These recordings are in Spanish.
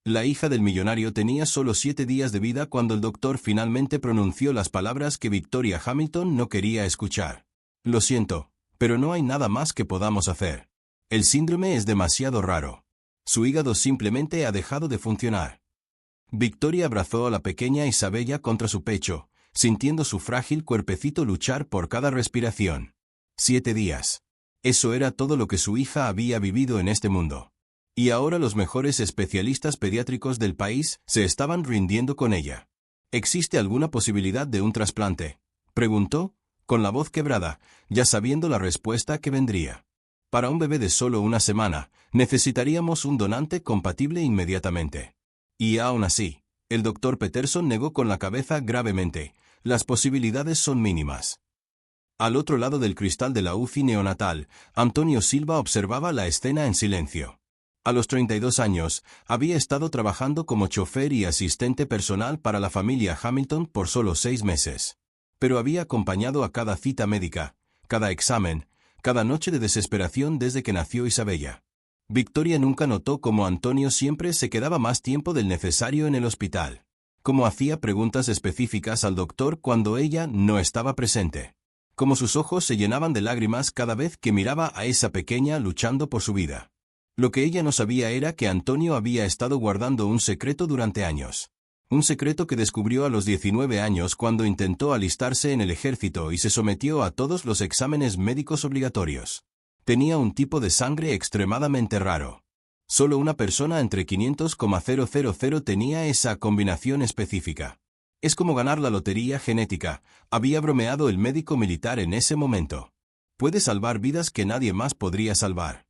La hija del millonario tenía solo 7 días de vida cuando el doctor finalmente pronunció las palabras que Victoria Hamilton no quería escuchar. Lo siento, pero no hay nada más que podamos hacer. El síndrome es demasiado raro. Su hígado simplemente ha dejado de funcionar. Victoria abrazó a la pequeña Isabella contra su pecho, sintiendo su frágil cuerpecito luchar por cada respiración. 7 días. Eso era todo lo que su hija había vivido en este mundo. Y ahora los mejores especialistas pediátricos del país se estaban rindiendo con ella. ¿Existe alguna posibilidad de un trasplante?, preguntó, con la voz quebrada, ya sabiendo la respuesta que vendría. Para un bebé de solo una semana, necesitaríamos un donante compatible inmediatamente. Y aún así, el doctor Peterson negó con la cabeza gravemente. Las posibilidades son mínimas. Al otro lado del cristal de la UCI neonatal, Antonio Silva observaba la escena en silencio. A los 32 años, había estado trabajando como chofer y asistente personal para la familia Hamilton por solo 6 meses. Pero había acompañado a cada cita médica, cada examen, cada noche de desesperación desde que nació Isabella. Victoria nunca notó cómo Antonio siempre se quedaba más tiempo del necesario en el hospital. Cómo hacía preguntas específicas al doctor cuando ella no estaba presente. Cómo sus ojos se llenaban de lágrimas cada vez que miraba a esa pequeña luchando por su vida. Lo que ella no sabía era que Antonio había estado guardando un secreto durante años. Un secreto que descubrió a los 19 años cuando intentó alistarse en el ejército y se sometió a todos los exámenes médicos obligatorios. Tenía un tipo de sangre extremadamente raro. Solo una persona entre 500,000 tenía esa combinación específica. Es como ganar la lotería genética, había bromeado el médico militar en ese momento. Puede salvar vidas que nadie más podría salvar.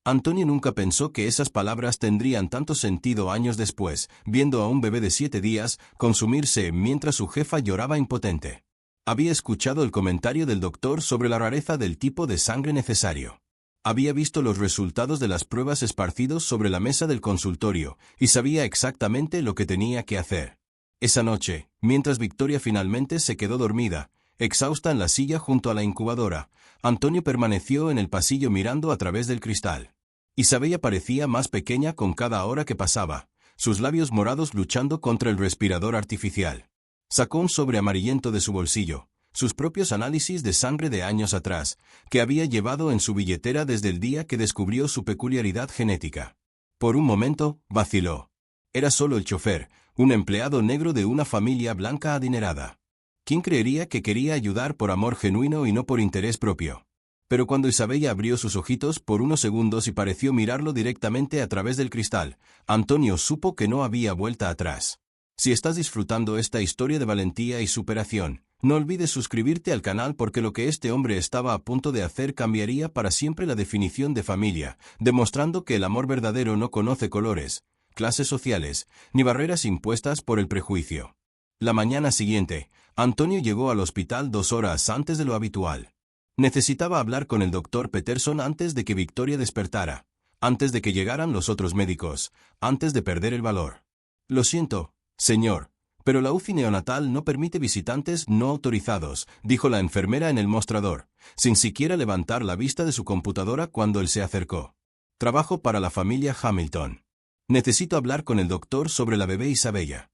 Antonio nunca pensó que esas palabras tendrían tanto sentido años después, viendo a un bebé de 7 días consumirse mientras su jefa lloraba impotente. Había escuchado el comentario del doctor sobre la rareza del tipo de sangre necesario. Había visto los resultados de las pruebas esparcidos sobre la mesa del consultorio, y sabía exactamente lo que tenía que hacer. Esa noche, mientras Victoria finalmente se quedó dormida, exhausta en la silla junto a la incubadora, Antonio permaneció en el pasillo mirando a través del cristal. Isabella parecía más pequeña con cada hora que pasaba, sus labios morados luchando contra el respirador artificial. Sacó un sobre amarillento de su bolsillo, sus propios análisis de sangre de años atrás, que había llevado en su billetera desde el día que descubrió su peculiaridad genética. Por un momento, vaciló. Era solo el chofer, un empleado negro de una familia blanca adinerada. ¿Quién creería que quería ayudar por amor genuino y no por interés propio? Pero cuando Isabella abrió sus ojitos por unos segundos y pareció mirarlo directamente a través del cristal, Antonio supo que no había vuelta atrás. Si estás disfrutando esta historia de valentía y superación, no olvides suscribirte al canal porque lo que este hombre estaba a punto de hacer cambiaría para siempre la definición de familia, demostrando que el amor verdadero no conoce colores, clases sociales, ni barreras impuestas por el prejuicio. La mañana siguiente, Antonio llegó al hospital 2 horas antes de lo habitual. Necesitaba hablar con el doctor Peterson antes de que Victoria despertara, antes de que llegaran los otros médicos, antes de perder el valor. Lo siento, señor, pero la UCI neonatal no permite visitantes no autorizados, dijo la enfermera en el mostrador, sin siquiera levantar la vista de su computadora cuando él se acercó. Trabajo para la familia Hamilton. Necesito hablar con el doctor sobre la bebé Isabella.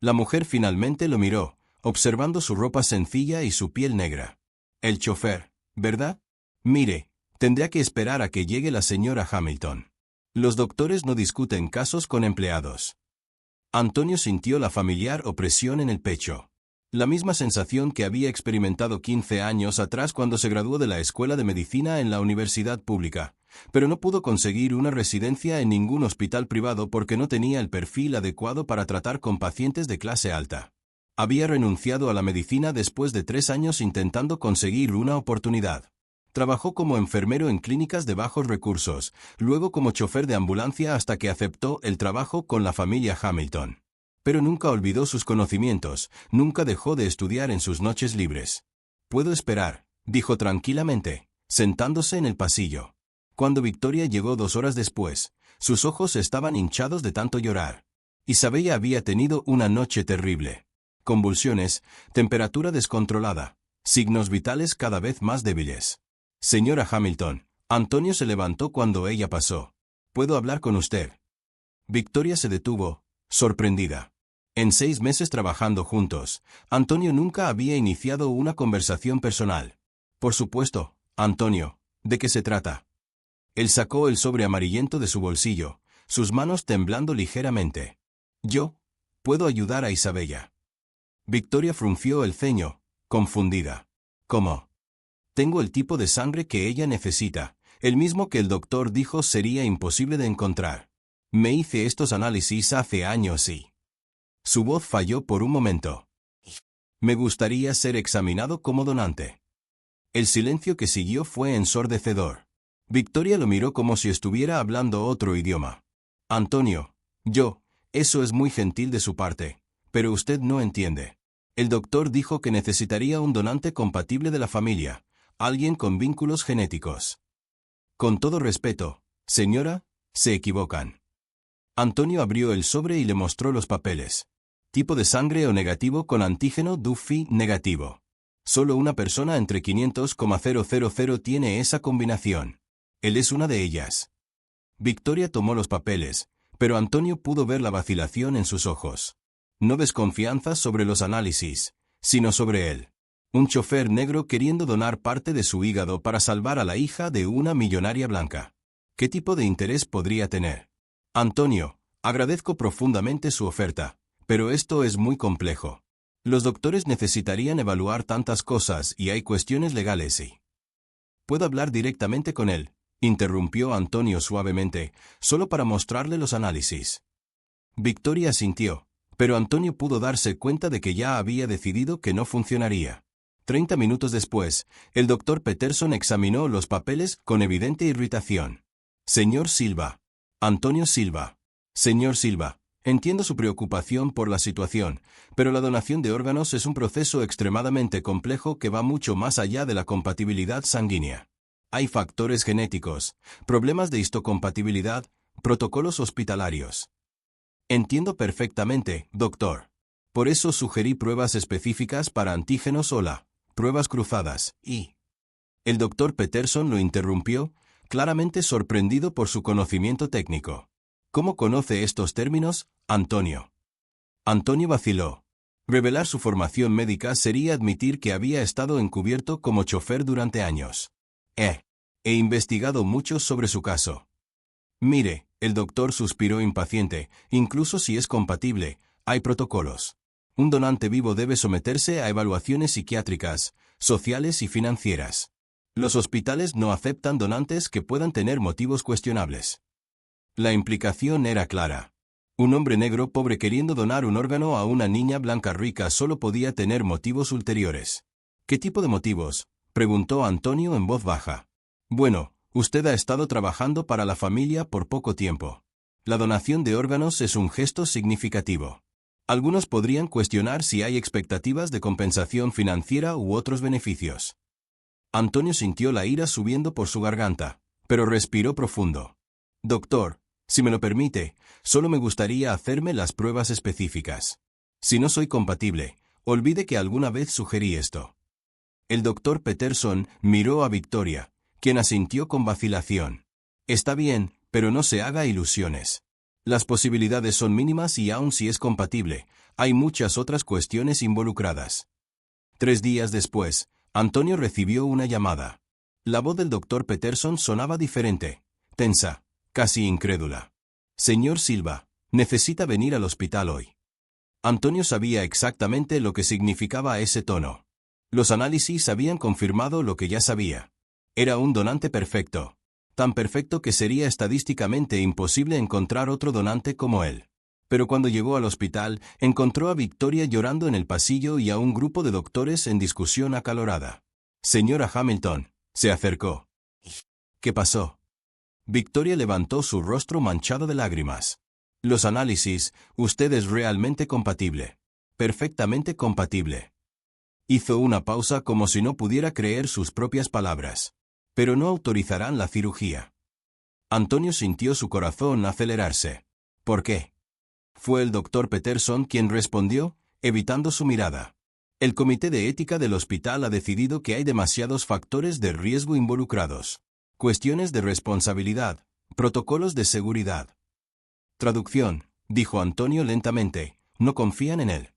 La mujer finalmente lo miró, observando su ropa sencilla y su piel negra. El chofer, ¿verdad? Mire, tendrá que esperar a que llegue la señora Hamilton. Los doctores no discuten casos con empleados. Antonio sintió la familiar opresión en el pecho. La misma sensación que había experimentado 15 años atrás cuando se graduó de la escuela de medicina en la universidad pública, pero no pudo conseguir una residencia en ningún hospital privado porque no tenía el perfil adecuado para tratar con pacientes de clase alta. Había renunciado a la medicina después de 3 años intentando conseguir una oportunidad. Trabajó como enfermero en clínicas de bajos recursos, luego como chofer de ambulancia hasta que aceptó el trabajo con la familia Hamilton. Pero nunca olvidó sus conocimientos, nunca dejó de estudiar en sus noches libres. «Puedo esperar», dijo tranquilamente, sentándose en el pasillo. Cuando Victoria llegó 2 horas después, sus ojos estaban hinchados de tanto llorar. Isabella había tenido una noche terrible. Convulsiones, temperatura descontrolada, signos vitales cada vez más débiles. Señora Hamilton, Antonio se levantó cuando ella pasó. ¿Puedo hablar con usted? Victoria se detuvo, sorprendida. En 6 meses trabajando juntos, Antonio nunca había iniciado una conversación personal. Por supuesto, Antonio, ¿de qué se trata? Él sacó el sobre amarillento de su bolsillo, sus manos temblando ligeramente. Yo puedo ayudar a Isabella. Victoria frunció el ceño, confundida. ¿Cómo? Tengo el tipo de sangre que ella necesita, el mismo que el doctor dijo sería imposible de encontrar. Me hice estos análisis hace años y... Su voz falló por un momento. Me gustaría ser examinado como donante. El silencio que siguió fue ensordecedor. Victoria lo miró como si estuviera hablando otro idioma. Antonio, eso es muy gentil de su parte, pero usted no entiende. El doctor dijo que necesitaría un donante compatible de la familia, alguien con vínculos genéticos. Con todo respeto, señora, se equivocan. Antonio abrió el sobre y le mostró los papeles. Tipo de sangre O negativo con antígeno Duffy negativo. Solo una persona entre 500,000 tiene esa combinación. Él es una de ellas. Victoria tomó los papeles, pero Antonio pudo ver la vacilación en sus ojos. No desconfianza sobre los análisis, sino sobre él. Un chofer negro queriendo donar parte de su hígado para salvar a la hija de una millonaria blanca. ¿Qué tipo de interés podría tener? Antonio, agradezco profundamente su oferta, pero esto es muy complejo. Los doctores necesitarían evaluar tantas cosas y hay cuestiones legales y... ¿Puedo hablar directamente con él?, interrumpió Antonio suavemente, solo para mostrarle los análisis. Victoria asintió, pero Antonio pudo darse cuenta de que ya había decidido que no funcionaría. 30 minutos después, el doctor Peterson examinó los papeles con evidente irritación. Señor Silva. Antonio Silva. Señor Silva, entiendo su preocupación por la situación, pero la donación de órganos es un proceso extremadamente complejo que va mucho más allá de la compatibilidad sanguínea. Hay factores genéticos, problemas de histocompatibilidad, protocolos hospitalarios. Entiendo perfectamente, doctor. Por eso sugerí pruebas específicas para antígenos pruebas cruzadas, y... El doctor Peterson lo interrumpió, claramente sorprendido por su conocimiento técnico. ¿Cómo conoce estos términos, Antonio? Antonio vaciló. Revelar su formación médica sería admitir que había estado encubierto como chofer durante años. He investigado mucho sobre su caso. Mire, el doctor suspiró impaciente, incluso si es compatible, hay protocolos. Un donante vivo debe someterse a evaluaciones psiquiátricas, sociales y financieras. Los hospitales no aceptan donantes que puedan tener motivos cuestionables. La implicación era clara. Un hombre negro pobre queriendo donar un órgano a una niña blanca rica solo podía tener motivos ulteriores. ¿Qué tipo de motivos?, preguntó Antonio en voz baja. Bueno, usted ha estado trabajando para la familia por poco tiempo. La donación de órganos es un gesto significativo. Algunos podrían cuestionar si hay expectativas de compensación financiera u otros beneficios. Antonio sintió la ira subiendo por su garganta, pero respiró profundo. Doctor, si me lo permite, solo me gustaría hacerme las pruebas específicas. Si no soy compatible, olvide que alguna vez sugerí esto. El doctor Peterson miró a Victoria, quien asintió con vacilación. Está bien, pero no se haga ilusiones. Las posibilidades son mínimas y aun si es compatible, hay muchas otras cuestiones involucradas. 3 días después, Antonio recibió una llamada. La voz del doctor Peterson sonaba diferente, tensa, casi incrédula. Señor Silva, necesita venir al hospital hoy. Antonio sabía exactamente lo que significaba ese tono. Los análisis habían confirmado lo que ya sabía. Era un donante perfecto. Tan perfecto que sería estadísticamente imposible encontrar otro donante como él. Pero cuando llegó al hospital, encontró a Victoria llorando en el pasillo y a un grupo de doctores en discusión acalorada. Señora Hamilton, se acercó. ¿Qué pasó? Victoria levantó su rostro manchado de lágrimas. Los análisis, usted es realmente compatible. Perfectamente compatible. Hizo una pausa como si no pudiera creer sus propias palabras. Pero no autorizarán la cirugía. Antonio sintió su corazón acelerarse. ¿Por qué? Fue el doctor Peterson quien respondió, evitando su mirada. El comité de ética del hospital ha decidido que hay demasiados factores de riesgo involucrados. Cuestiones de responsabilidad, protocolos de seguridad. Traducción, dijo Antonio lentamente, no confían en él.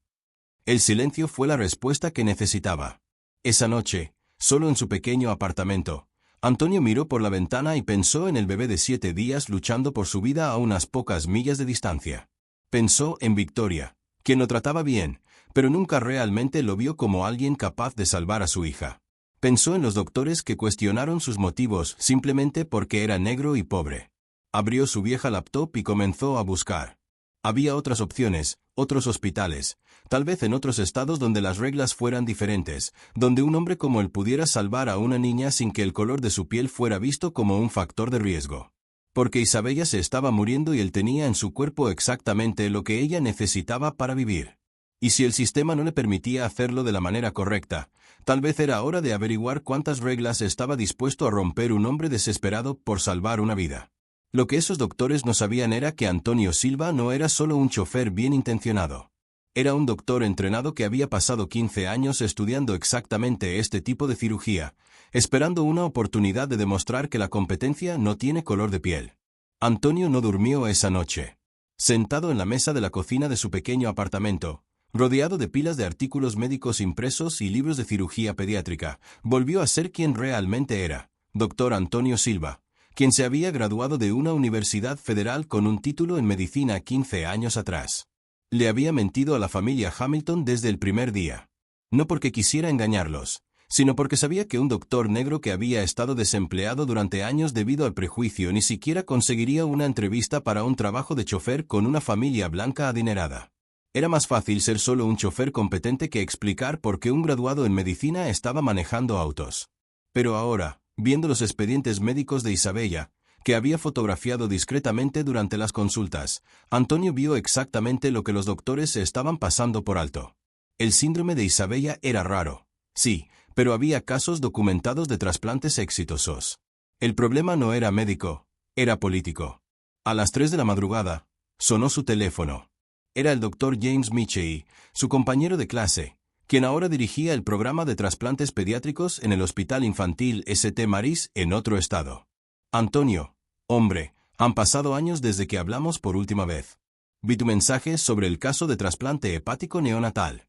El silencio fue la respuesta que necesitaba. Esa noche, solo en su pequeño apartamento, Antonio miró por la ventana y pensó en el bebé de 7 días luchando por su vida a unas pocas millas de distancia. Pensó en Victoria, quien lo trataba bien, pero nunca realmente lo vio como alguien capaz de salvar a su hija. Pensó en los doctores que cuestionaron sus motivos simplemente porque era negro y pobre. Abrió su vieja laptop y comenzó a buscar. Había otras opciones, otros hospitales, tal vez en otros estados donde las reglas fueran diferentes, donde un hombre como él pudiera salvar a una niña sin que el color de su piel fuera visto como un factor de riesgo. Porque Isabella se estaba muriendo y él tenía en su cuerpo exactamente lo que ella necesitaba para vivir. Y si el sistema no le permitía hacerlo de la manera correcta, tal vez era hora de averiguar cuántas reglas estaba dispuesto a romper un hombre desesperado por salvar una vida. Lo que esos doctores no sabían era que Antonio Silva no era solo un chofer bien intencionado. Era un doctor entrenado que había pasado 15 años estudiando exactamente este tipo de cirugía, esperando una oportunidad de demostrar que la competencia no tiene color de piel. Antonio no durmió esa noche. Sentado en la mesa de la cocina de su pequeño apartamento, rodeado de pilas de artículos médicos impresos y libros de cirugía pediátrica, volvió a ser quien realmente era, Dr. Antonio Silva, quien se había graduado de una universidad federal con un título en medicina 15 años atrás. Le había mentido a la familia Hamilton desde el primer día. No porque quisiera engañarlos, sino porque sabía que un doctor negro que había estado desempleado durante años debido al prejuicio ni siquiera conseguiría una entrevista para un trabajo de chofer con una familia blanca adinerada. Era más fácil ser solo un chofer competente que explicar por qué un graduado en medicina estaba manejando autos. Pero ahora, viendo los expedientes médicos de Isabella, que había fotografiado discretamente durante las consultas, Antonio vio exactamente lo que los doctores se estaban pasando por alto. El síndrome de Isabella era raro, sí, pero había casos documentados de trasplantes exitosos. El problema no era médico, era político. A las 3 de la madrugada, sonó su teléfono. Era el doctor James Michie, su compañero de clase, quien ahora dirigía el programa de trasplantes pediátricos en el Hospital Infantil St. Mary's en otro estado. Antonio, hombre, han pasado años desde que hablamos por última vez. Vi tu mensaje sobre el caso de trasplante hepático neonatal.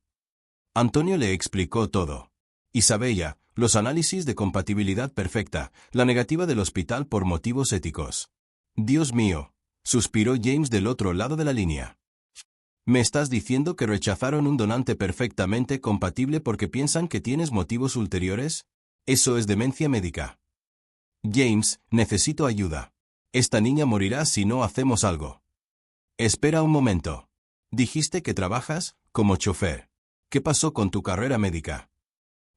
Antonio le explicó todo. Isabella, los análisis de compatibilidad perfecta, la negativa del hospital por motivos éticos. Dios mío, suspiró James del otro lado de la línea. ¿Me estás diciendo que rechazaron un donante perfectamente compatible porque piensan que tienes motivos ulteriores? Eso es demencia médica. James, necesito ayuda. Esta niña morirá si no hacemos algo. Espera un momento. Dijiste que trabajas como chofer. ¿Qué pasó con tu carrera médica?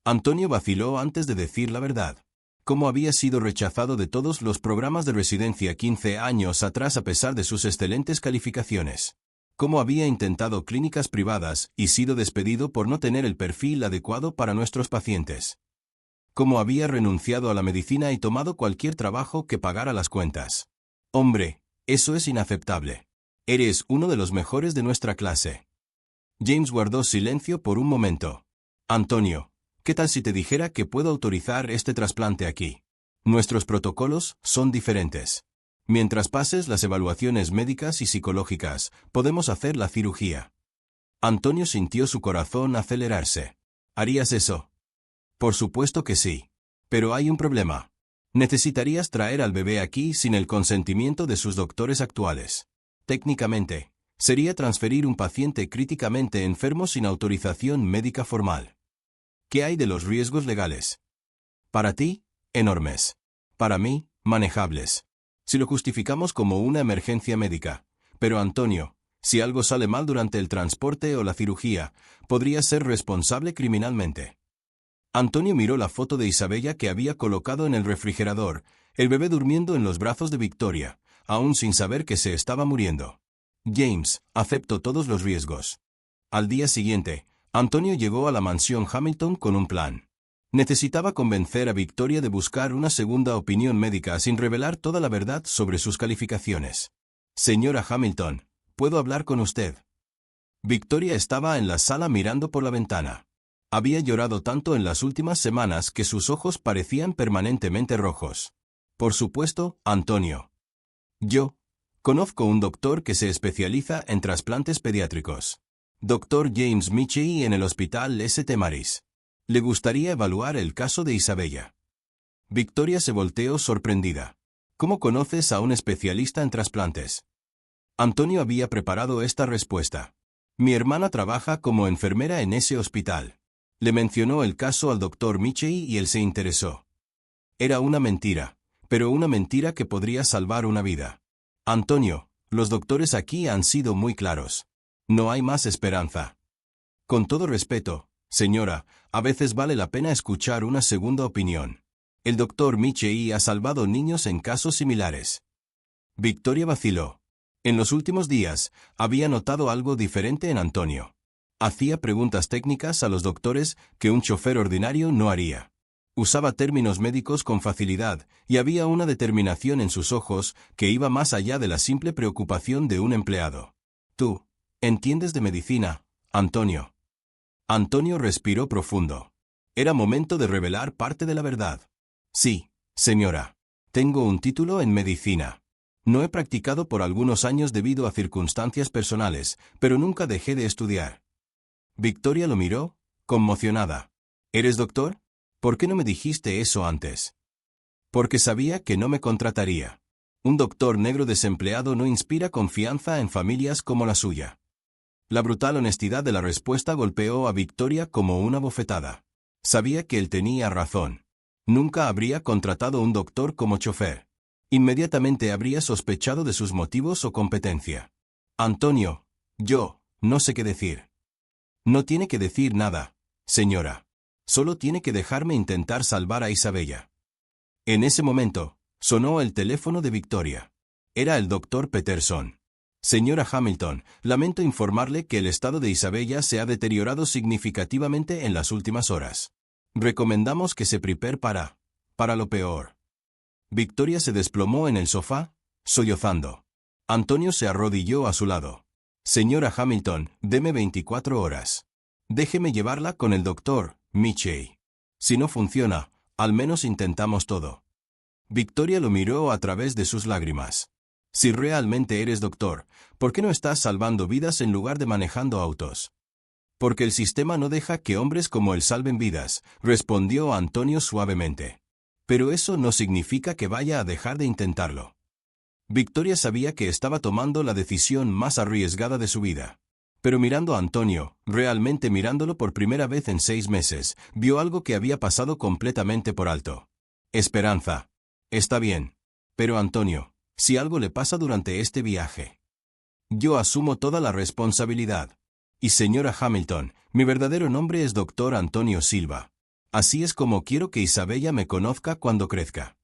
Antonio vaciló antes de decir la verdad. ¿Cómo había sido rechazado de todos los programas de residencia 15 años atrás a pesar de sus excelentes calificaciones? ¿Cómo había intentado clínicas privadas y sido despedido por no tener el perfil adecuado para nuestros pacientes? ¿Cómo había renunciado a la medicina y tomado cualquier trabajo que pagara las cuentas? Hombre, eso es inaceptable. Eres uno de los mejores de nuestra clase. James guardó silencio por un momento. Antonio, ¿qué tal si te dijera que puedo autorizar este trasplante aquí? Nuestros protocolos son diferentes. Mientras pases las evaluaciones médicas y psicológicas, podemos hacer la cirugía. Antonio sintió su corazón acelerarse. ¿Harías eso? Por supuesto que sí. Pero hay un problema. Necesitarías traer al bebé aquí sin el consentimiento de sus doctores actuales. Técnicamente, sería transferir un paciente críticamente enfermo sin autorización médica formal. ¿Qué hay de los riesgos legales? Para ti, enormes. Para mí, manejables. Si lo justificamos como una emergencia médica. Pero Antonio, si algo sale mal durante el transporte o la cirugía, podría ser responsable criminalmente. Antonio miró la foto de Isabella que había colocado en el refrigerador, el bebé durmiendo en los brazos de Victoria, aún sin saber que se estaba muriendo. James, acepto todos los riesgos. Al día siguiente, Antonio llegó a la mansión Hamilton con un plan. Necesitaba convencer a Victoria de buscar una segunda opinión médica sin revelar toda la verdad sobre sus calificaciones. Señora Hamilton, ¿puedo hablar con usted? Victoria estaba en la sala mirando por la ventana. Había llorado tanto en las últimas semanas que sus ojos parecían permanentemente rojos. Por supuesto, Antonio. Yo, Conozco un doctor que se especializa en trasplantes pediátricos. Dr. James Michie en el Hospital St. Mary's. Le gustaría evaluar el caso de Isabella. Victoria se volteó sorprendida. ¿Cómo conoces a un especialista en trasplantes? Antonio había preparado esta respuesta. Mi hermana trabaja como enfermera en ese hospital. Le mencionó el caso al Dr. Michie y él se interesó. Era una mentira, pero una mentira que podría salvar una vida. Antonio, los doctores aquí han sido muy claros. No hay más esperanza. Con todo respeto, señora, a veces vale la pena escuchar una segunda opinión. El Dr. Michie ha salvado niños en casos similares. Victoria vaciló. En los últimos días, había notado algo diferente en Antonio. Hacía preguntas técnicas a los doctores que un chofer ordinario no haría. Usaba términos médicos con facilidad, y había una determinación en sus ojos que iba más allá de la simple preocupación de un empleado. Tú, entiendes de medicina, Antonio. Antonio respiró profundo. Era momento de revelar parte de la verdad. Sí, señora. Tengo un título en medicina. No he practicado por algunos años debido a circunstancias personales, pero nunca dejé de estudiar. Victoria lo miró, conmocionada. ¿Eres doctor? ¿Por qué no me dijiste eso antes? Porque sabía que no me contrataría. Un doctor negro desempleado no inspira confianza en familias como la suya. La brutal honestidad de la respuesta golpeó a Victoria como una bofetada. Sabía que él tenía razón. Nunca habría contratado un doctor como chofer. Inmediatamente habría sospechado de sus motivos o competencia. Antonio, yo, no sé qué decir. No tiene que decir nada, señora. Solo tiene que dejarme intentar salvar a Isabella. En ese momento, sonó el teléfono de Victoria. Era el doctor Peterson. Señora Hamilton, lamento informarle que el estado de Isabella se ha deteriorado significativamente en las últimas horas. Recomendamos que se prepare para lo peor. Victoria se desplomó en el sofá, sollozando. Antonio se arrodilló a su lado. Señora Hamilton, deme 24 horas. Déjeme llevarla con el doctor Michie. Si no funciona, al menos intentamos todo. Victoria lo miró a través de sus lágrimas. Si realmente eres doctor, ¿por qué no estás salvando vidas en lugar de manejando autos? Porque el sistema no deja que hombres como él salven vidas, respondió Antonio suavemente. Pero eso no significa que vaya a dejar de intentarlo. Victoria sabía que estaba tomando la decisión más arriesgada de su vida. Pero mirando a Antonio, realmente mirándolo por primera vez en 6 meses, vio algo que había pasado completamente por alto. Esperanza. Está bien. Pero Antonio, si algo le pasa durante este viaje, yo asumo toda la responsabilidad. Y señora Hamilton, mi verdadero nombre es Dr. Antonio Silva. Así es como quiero que Isabella me conozca cuando crezca.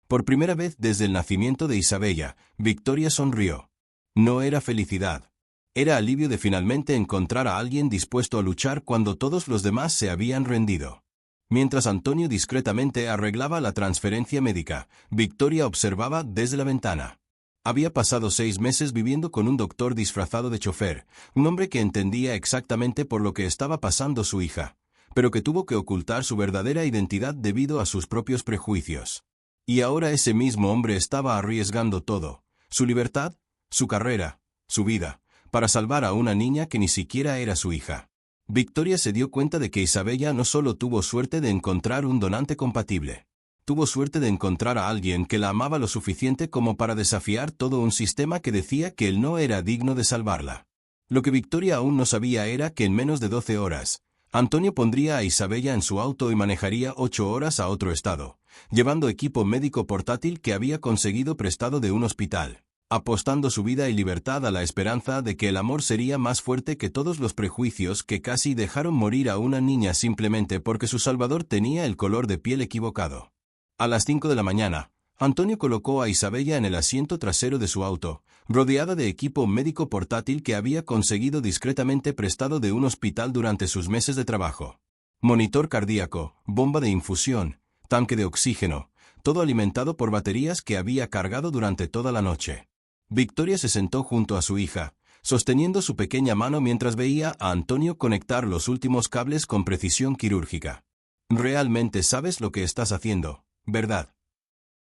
Por primera vez desde el nacimiento de Isabella, Victoria sonrió. No era felicidad. Era alivio de finalmente encontrar a alguien dispuesto a luchar cuando todos los demás se habían rendido. Mientras Antonio discretamente arreglaba la transferencia médica, Victoria observaba desde la ventana. Había pasado 6 meses viviendo con un doctor disfrazado de chofer, un hombre que entendía exactamente por lo que estaba pasando su hija, pero que tuvo que ocultar su verdadera identidad debido a sus propios prejuicios. Y ahora ese mismo hombre estaba arriesgando todo, su libertad, su carrera, su vida, para salvar a una niña que ni siquiera era su hija. Victoria se dio cuenta de que Isabella no solo tuvo suerte de encontrar un donante compatible, tuvo suerte de encontrar a alguien que la amaba lo suficiente como para desafiar todo un sistema que decía que él no era digno de salvarla. Lo que Victoria aún no sabía era que en menos de 12 horas, Antonio pondría a Isabella en su auto y manejaría 8 horas a otro estado, llevando equipo médico portátil que había conseguido prestado de un hospital, apostando su vida y libertad a la esperanza de que el amor sería más fuerte que todos los prejuicios que casi dejaron morir a una niña simplemente porque su salvador tenía el color de piel equivocado. A las 5 de la mañana, Antonio colocó a Isabella en el asiento trasero de su auto, rodeada de equipo médico portátil que había conseguido discretamente prestado de un hospital durante sus meses de trabajo. Monitor cardíaco, bomba de infusión, tanque de oxígeno, todo alimentado por baterías que había cargado durante toda la noche. Victoria se sentó junto a su hija, sosteniendo su pequeña mano mientras veía a Antonio conectar los últimos cables con precisión quirúrgica. Realmente sabes lo que estás haciendo, ¿verdad?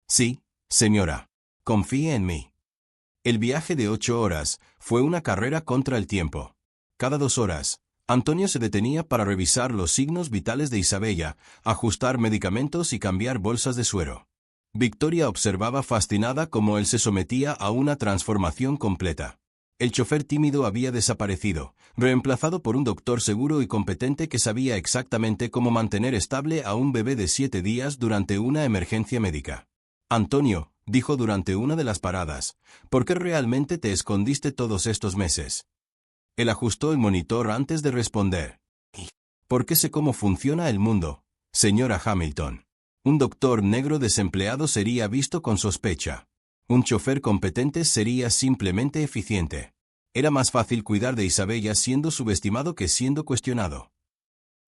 Sí, señora. Confíe en mí. El viaje de 8 horas fue una carrera contra el tiempo. Cada 2 horas, Antonio se detenía para revisar los signos vitales de Isabella, ajustar medicamentos y cambiar bolsas de suero. Victoria observaba fascinada cómo él se sometía a una transformación completa. El chofer tímido había desaparecido, reemplazado por un doctor seguro y competente que sabía exactamente cómo mantener estable a un bebé de 7 días durante una emergencia médica. Antonio, dijo durante una de las paradas, ¿por qué realmente te escondiste todos estos meses? Él ajustó el monitor antes de responder. Porque sé cómo funciona el mundo, señora Hamilton. Un doctor negro desempleado sería visto con sospecha. Un chofer competente sería simplemente eficiente. Era más fácil cuidar de Isabella siendo subestimado que siendo cuestionado.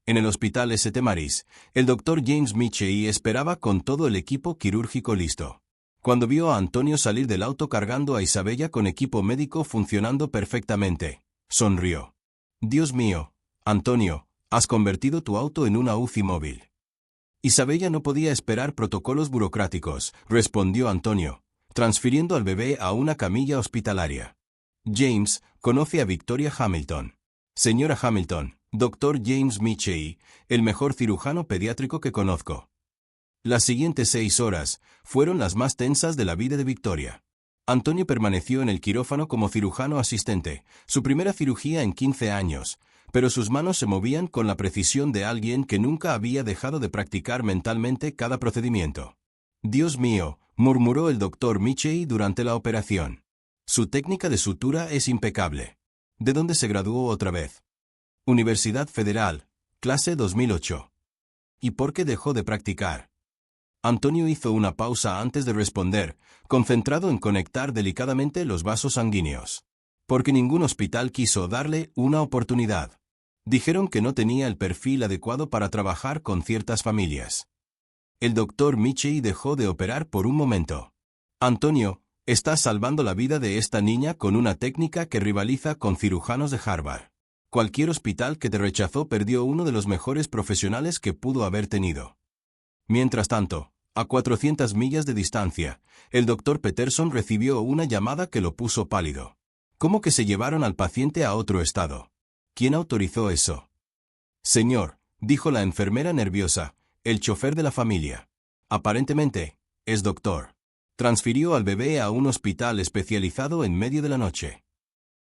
En el hospital St. Mary's, el doctor James Michie esperaba con todo el equipo quirúrgico listo. Cuando vio a Antonio salir del auto cargando a Isabella con equipo médico funcionando perfectamente, sonrió. Dios mío, Antonio, has convertido tu auto en una UCI móvil. Isabella no podía esperar protocolos burocráticos, respondió Antonio, transfiriendo al bebé a una camilla hospitalaria. James conoce a Victoria Hamilton. Señora Hamilton, Dr. James Michie, el mejor cirujano pediátrico que conozco. Las siguientes 6 horas fueron las más tensas de la vida de Victoria. Antonio permaneció en el quirófano como cirujano asistente, su primera cirugía en 15 años, pero sus manos se movían con la precisión de alguien que nunca había dejado de practicar mentalmente cada procedimiento. Dios mío, murmuró el doctor Michie durante la operación. Su técnica de sutura es impecable. ¿De dónde se graduó otra vez? Universidad Federal, clase 2008. ¿Y por qué dejó de practicar? Antonio hizo una pausa antes de responder, concentrado en conectar delicadamente los vasos sanguíneos. Porque ningún hospital quiso darle una oportunidad. Dijeron que no tenía el perfil adecuado para trabajar con ciertas familias. El doctor Michie dejó de operar por un momento. Antonio, estás salvando la vida de esta niña con una técnica que rivaliza con cirujanos de Harvard. Cualquier hospital que te rechazó perdió uno de los mejores profesionales que pudo haber tenido. Mientras tanto, a 400 millas de distancia, el doctor Peterson recibió una llamada que lo puso pálido. ¿Cómo que se llevaron al paciente a otro estado? ¿Quién autorizó eso? Señor, dijo la enfermera nerviosa, el chofer de la familia. Aparentemente, es doctor. Transfirió al bebé a un hospital especializado en medio de la noche.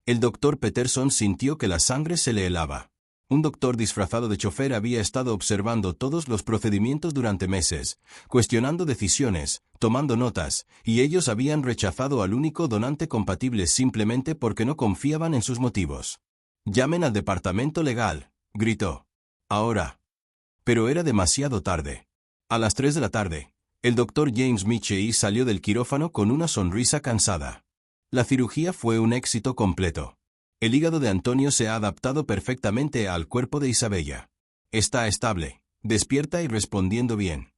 El doctor Peterson sintió que la sangre se le helaba. Un doctor disfrazado de chofer había estado observando todos los procedimientos durante meses, cuestionando decisiones, tomando notas, y ellos habían rechazado al único donante compatible simplemente porque no confiaban en sus motivos. «Llamen al departamento legal», gritó. «Ahora». Pero era demasiado tarde. A las 3 de la tarde, el doctor James Michie salió del quirófano con una sonrisa cansada. La cirugía fue un éxito completo. El hígado de Antonio se ha adaptado perfectamente al cuerpo de Isabella. Está estable, despierta y respondiendo bien.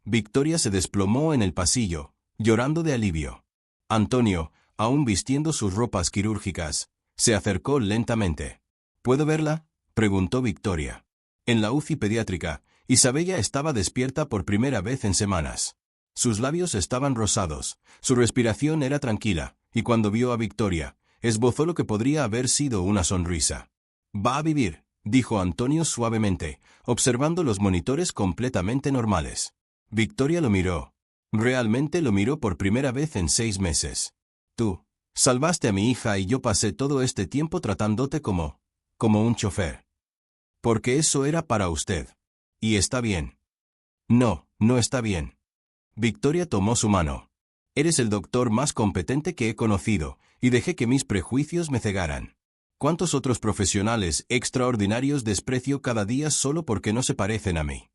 Victoria se desplomó en el pasillo, llorando de alivio. Antonio, aún vistiendo sus ropas quirúrgicas, se acercó lentamente. ¿Puedo verla?, preguntó Victoria. En la UCI pediátrica, Isabella estaba despierta por primera vez en semanas. Sus labios estaban rosados, su respiración era tranquila, y cuando vio a Victoria, esbozó lo que podría haber sido una sonrisa. «Va a vivir», dijo Antonio suavemente, observando los monitores completamente normales. Victoria lo miró. Realmente lo miró por primera vez en 6 meses. «Tú salvaste a mi hija y yo pasé todo este tiempo tratándote como un chofer. Porque eso era para usted. Y está bien». «No, no está bien». Victoria tomó su mano. «Eres el doctor más competente que he conocido, y dejé que mis prejuicios me cegaran. ¿Cuántos otros profesionales extraordinarios desprecio cada día solo porque no se parecen a mí?»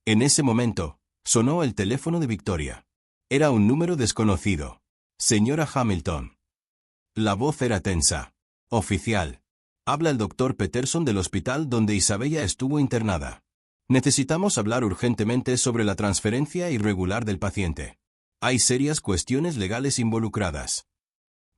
En ese momento, sonó el teléfono de Victoria. Era un número desconocido. «Señora Hamilton». La voz era tensa. «Oficial. Habla el doctor Peterson del hospital donde Isabella estuvo internada. Necesitamos hablar urgentemente sobre la transferencia irregular del paciente. Hay serias cuestiones legales involucradas».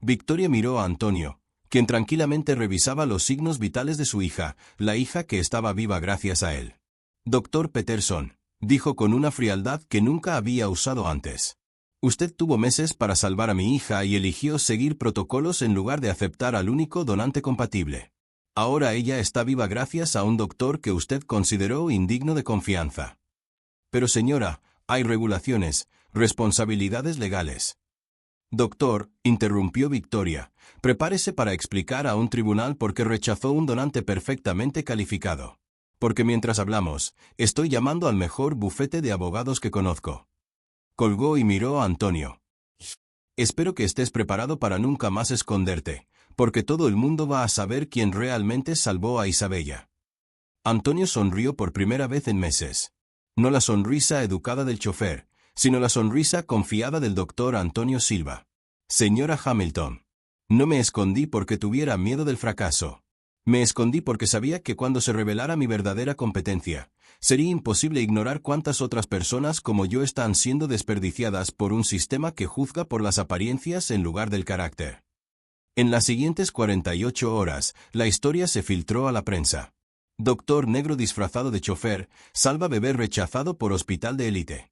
Victoria miró a Antonio, quien tranquilamente revisaba los signos vitales de su hija, la hija que estaba viva gracias a él. «Doctor Peterson», dijo con una frialdad que nunca había usado antes. Usted tuvo meses para salvar a mi hija y eligió seguir protocolos en lugar de aceptar al único donante compatible. Ahora ella está viva gracias a un doctor que usted consideró indigno de confianza. Pero señora, hay regulaciones, responsabilidades legales. Doctor, interrumpió Victoria, prepárese para explicar a un tribunal por qué rechazó un donante perfectamente calificado. Porque mientras hablamos, estoy llamando al mejor bufete de abogados que conozco. Colgó y miró a Antonio. Espero que estés preparado para nunca más esconderte, porque todo el mundo va a saber quién realmente salvó a Isabella. Antonio sonrió por primera vez en meses. No la sonrisa educada del chofer, sino la sonrisa confiada del doctor Antonio Silva. Señora Hamilton. No me escondí porque tuviera miedo del fracaso. Me escondí porque sabía que cuando se revelara mi verdadera competencia, sería imposible ignorar cuántas otras personas como yo están siendo desperdiciadas por un sistema que juzga por las apariencias en lugar del carácter. En las siguientes 48 horas, la historia se filtró a la prensa. Doctor negro disfrazado de chofer, salva bebé rechazado por hospital de élite.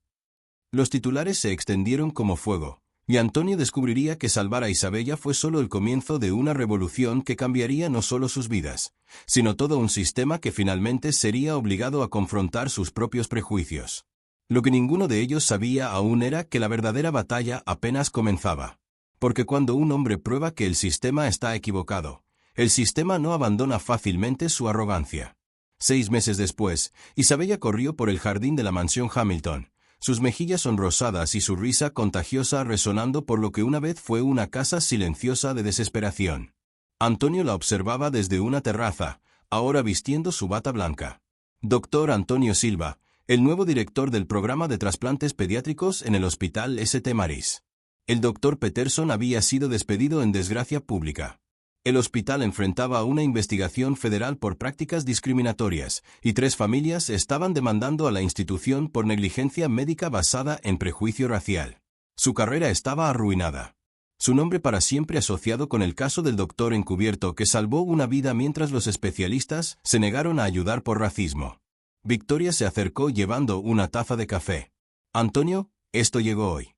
Los titulares se extendieron como fuego, y Antonio descubriría que salvar a Isabella fue solo el comienzo de una revolución que cambiaría no solo sus vidas, sino todo un sistema que finalmente sería obligado a confrontar sus propios prejuicios. Lo que ninguno de ellos sabía aún era que la verdadera batalla apenas comenzaba. Porque cuando un hombre prueba que el sistema está equivocado, el sistema no abandona fácilmente su arrogancia. 6 meses después, Isabella corrió por el jardín de la mansión Hamilton, sus mejillas sonrosadas y su risa contagiosa resonando por lo que una vez fue una casa silenciosa de desesperación. Antonio la observaba desde una terraza, ahora vistiendo su bata blanca. Doctor Antonio Silva, el nuevo director del programa de trasplantes pediátricos en el Hospital St. Mary's. El doctor Peterson había sido despedido en desgracia pública. El hospital enfrentaba una investigación federal por prácticas discriminatorias, y 3 familias estaban demandando a la institución por negligencia médica basada en prejuicio racial. Su carrera estaba arruinada. Su nombre para siempre asociado con el caso del doctor encubierto que salvó una vida mientras los especialistas se negaron a ayudar por racismo. Victoria se acercó llevando una taza de café. Antonio, esto llegó hoy.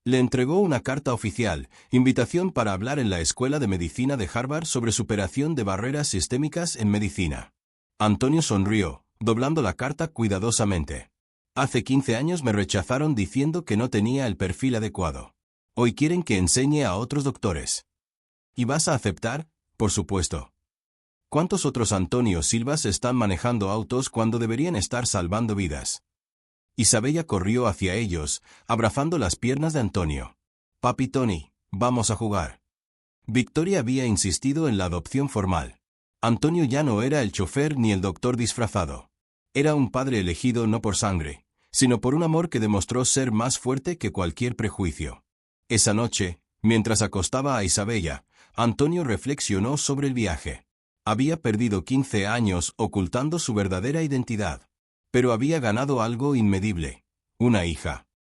Le entregó una carta oficial, invitación para hablar en la Escuela de Medicina de Harvard sobre superación de barreras sistémicas en medicina. Antonio sonrió, doblando la carta cuidadosamente. Hace 15 años me rechazaron diciendo que no tenía el perfil adecuado. Hoy quieren que enseñe a otros doctores. ¿Y vas a aceptar? Por supuesto. ¿Cuántos otros Antonio Silvas están manejando autos cuando deberían estar salvando vidas? Isabella corrió hacia ellos, abrazando las piernas de Antonio. Papi Tony, vamos a jugar. Victoria había insistido en la adopción formal. Antonio ya no era el chofer ni el doctor disfrazado. Era un padre elegido no por sangre, sino por un amor que demostró ser más fuerte que cualquier prejuicio. Esa noche, mientras acostaba a Isabella, Antonio reflexionó sobre el viaje. Había perdido 15 años ocultando su verdadera identidad. Pero había ganado algo inmedible, una hija.